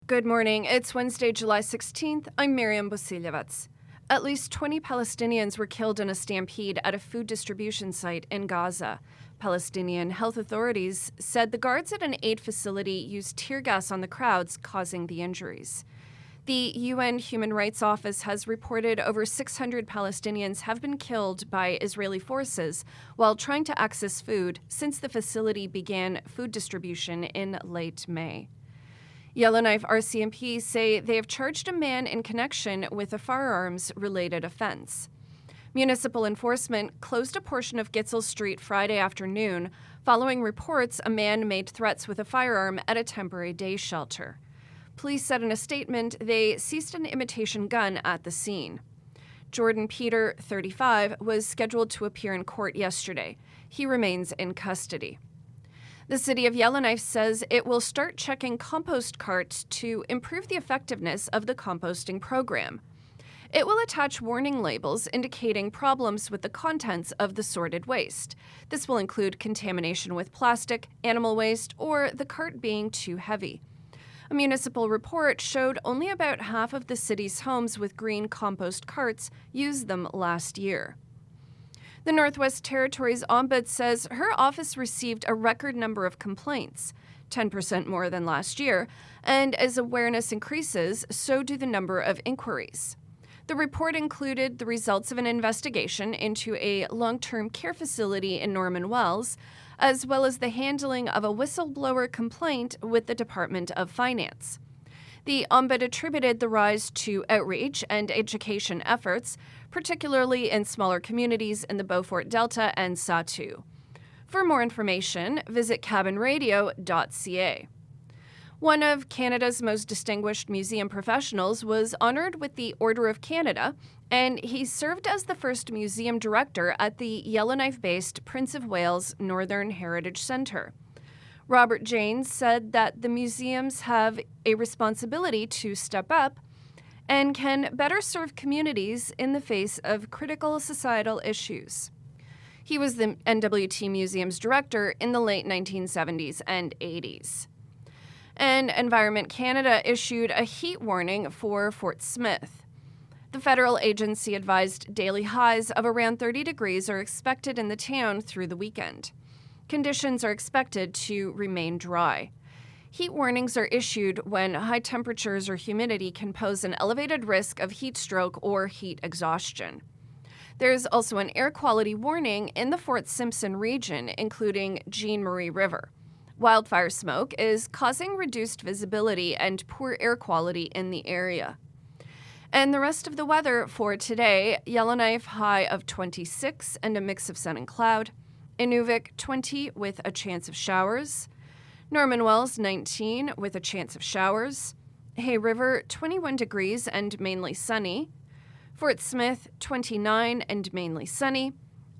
Good morning. It's Wednesday, July 16th. I'm Miriam Bosiljevets. At least 20 Palestinians were killed in a stampede at a food distribution site in Gaza. Palestinian health authorities said the guards at an aid facility used tear gas on the crowds, causing the injuries. The UN Human Rights Office has reported over 600 Palestinians have been killed by Israeli forces while trying to access food since the facility began food distribution in late May. Yellowknife RCMP say they have charged a man in connection with a firearms-related offense. Municipal enforcement closed a portion of Gitzel Street Friday afternoon following reports a man made threats with a firearm at a temporary day shelter. Police said in a statement they seized an imitation gun at the scene. Jordan Peter, 35, was scheduled to appear in court yesterday. He remains in custody. The city of Yellowknife says it will start checking compost carts to improve the effectiveness of the composting program. It will attach warning labels indicating problems with the contents of the sorted waste. This will include contamination with plastic, animal waste, or the cart being too heavy. A municipal report showed only about half of the city's homes with green compost carts used them last year. The Northwest Territories Ombuds says her office received a record number of complaints, 10% more than last year, and as awareness increases, so do the number of inquiries. The report included the results of an investigation into a long-term care facility in Norman Wells, as well as the handling of a whistleblower complaint with the Department of Finance. The Ombud attributed the rise to outreach and education efforts, particularly in smaller communities in the Beaufort Delta and Sahtu. For more information, visit CabinRadio.ca. One of Canada's most distinguished museum professionals was honored with the Order of Canada, and he served as the first museum director at the Yellowknife-based Prince of Wales Northern Heritage Centre. Robert Janes said that the museums have a responsibility to step up and can better serve communities in the face of critical societal issues. He was the NWT Museum's director in the late 1970s and 80s. And Environment Canada issued a heat warning for Fort Smith. The federal agency advised daily highs of around 30 degrees are expected in the town through the weekend. Conditions are expected to remain dry. Heat warnings are issued when high temperatures or humidity can pose an elevated risk of heat stroke or heat exhaustion. There is also an air quality warning in the Fort Simpson region, including Jean Marie River. Wildfire smoke is causing reduced visibility and poor air quality in the area. And the rest of the weather for today, Yellowknife high of 26 and a mix of sun and cloud. Inuvik 20 with a chance of showers. Norman Wells 19 with a chance of showers. Hay River 21 degrees and mainly sunny. Fort Smith 29 and mainly sunny.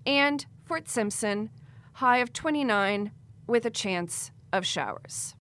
And Fort Simpson high of 29 with a chance of showers.